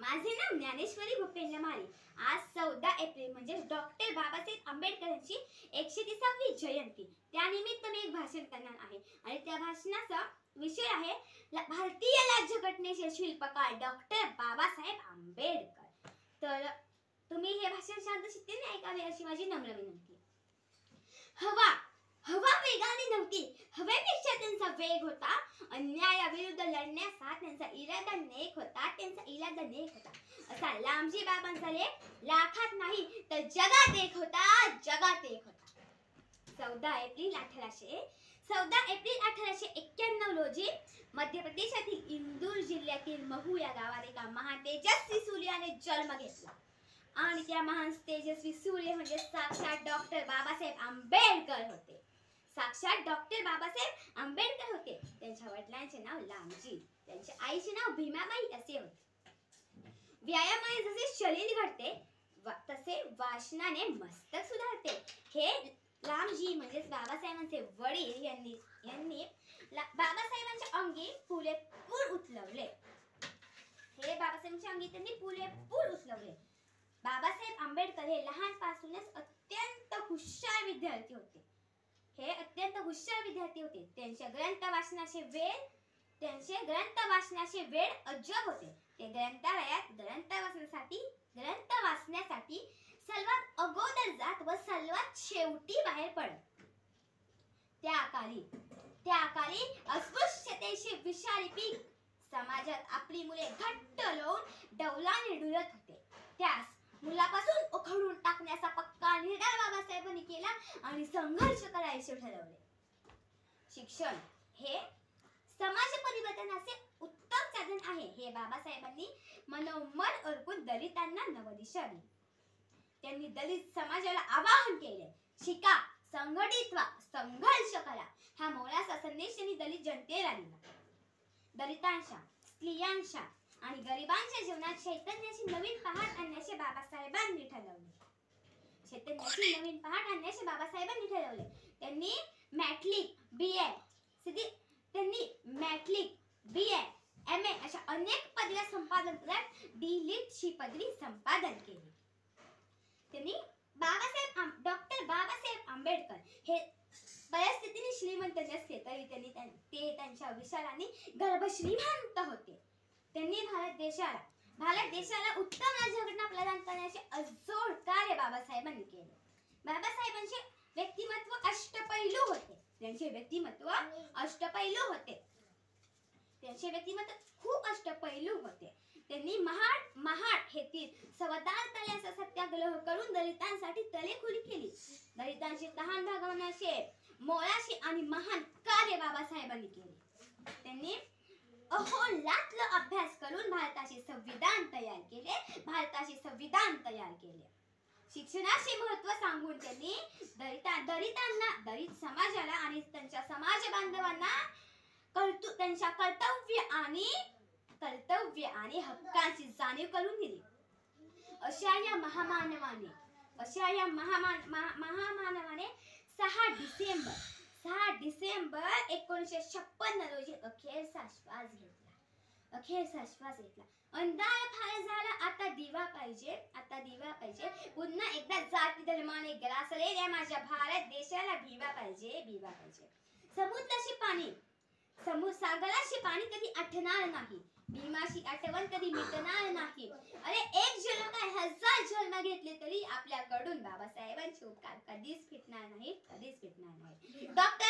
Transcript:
माझे नाव ज्ञानेश्वरी भूपेंद्र माळी. आज 14 एप्रिल म्हणजे डॉक्टर बाबासाहेब आंबेडकर यांची 130वी जयंती. त्यानिमित्त मी एक भाषण करणार आहे आणि त्या भाषणाचा विषय आहे भारतीय राज्यघटनेचे शिल्पकार डॉक्टर बाबासाहेब आंबेडकर. तर तुम्ही हे भाषण शांत चित्ताने ऐकावे अशी माझी नम्र विनंती. हवा वेगाने नव्हती, हवेपेक्षा त्यांचा वेग होता. अन्यायाविरुद्ध लढण्याचा त्यांचा इरादा नेक होता. असा लामजी बाबांचा लेख लाखात नाही तर जगात एक होता. 14 एप्रिल 1891 रोजी मध्य प्रदेशातील इंदूर जिल्ह्यातील महू या गावात एका महान तेजस्वी सूर्याने जन्म घेतला. आणि त्या महान तेजस्वी सूर्य म्हणजे साक्षात डॉक्टर बाबासाहेब आंबेडकर होते. त्यांच्या वडिलांचे नाव लामजी, त्यांच्या आईचे नाव भीमाबाई असे होते. व्यायामाने जसे शरीर घडते तसे वाचनाने मस्तक सुधारते. हे लामजी म्हणजे बाबासाहेबांचे वडील यांनी बाबासाहेबांच्या अंगी पुरेपूर उचलवले. बाबासाहेब आंबेडकर हे लहानपासूनच अत्यंत हुशार विद्यार्थी होते. त्यांचे ग्रंथ वाचनाचे वेळ अजब होते. ते ग्रंथ वाचण्यासाठी सर्वात अगोदर जात व सर्वात शेवटी बाहेर पडत. त्या काळी अस्पृश्यतेचे विषारी पीक समाजात आपली मुले घट्ट लावून डौलाने डुलत होते. त्यास मुलापासून उखडून टाकण्याचा पक्का निर्धार बाबासाहेबांनी केला आणि संघर्ष करायचे ठरवले. शिक्षण हे समाज परिवर्तनाचे उत्तम साधन आहे हे बाबासाहेबांनी मनोमन ओळखून दलितांना नवदिशा दिली. त्यांनी दलित समाजाला आवाहन केले, शिका, संघटित व्हा, संघर्ष करा. हा मोलाचा संदेश त्यांनी दलित जनतेला दिला. दलितांच्या, स्त्रियांच्या आणि गरिबांच्या जीवनात चैतन्याची नवीन पहाट आणण्याचे बाबासाहेबांनी ठरवले. त्यांनी मॅट्रिक, BA, MA अशा अनेक पदव्या संपादन करत D.Litt ची पदवी संपादन केली. त्यांनी डॉक्टर बाबासाहेब आंबेडकर हे परिस्थितीने श्रीमंत नसते तरी ते त्यांच्या विचारांनी गर्भश्रीमंत होते. त्यांनी भारत देशाला उत्तम राज्यघटना प्रदान करण्याचे अजोड कार्य बाबासाहेबांनी केले. बाबासाहेबांचे व्यक्तिमत्व अष्टपैलू होते. खूप अष्टपैलू होते. त्यांनी महाड येथील 14 तळ्याचा सत्याग्रह करून दलितांसाठी तळेखोली केली. दलितांचे तहान भागवण्याचे मोलाचे आणि महान कार्य बाबासाहेबांनी केले. त्यांनी अहोरात्र अभ्यास करून भारताचे संविधान तयार केले. शिक्षणाचे महत्त्व सांगून त्यांनी दलित समाजाला आणि त्यांच्या समाज बांधवांना त्यांच्या कर्तव्य आणि हक्कांची जाणीव करून दिली. अशा या महामानवाने 6 डिसेंबर 1956 रोजी अखेरचा श्वास घेतला. अंधार फार झाला, आता दिवा पाहिजे. पुन्हा एकदा जाती धर्माने ग्रासलेल्या माझ्या भारत देशाला भिवा पाहिजे. सागराशी पाणी कधी आटणार नाही. भीमाची आठवण कधी मिटणार नाही. अरे एक जन्म काय 1000 जन्म घेतले तरी आपल्याकडून बाबासाहेबांचे उपकार कधीच फिटणार नाही. डॉक्टर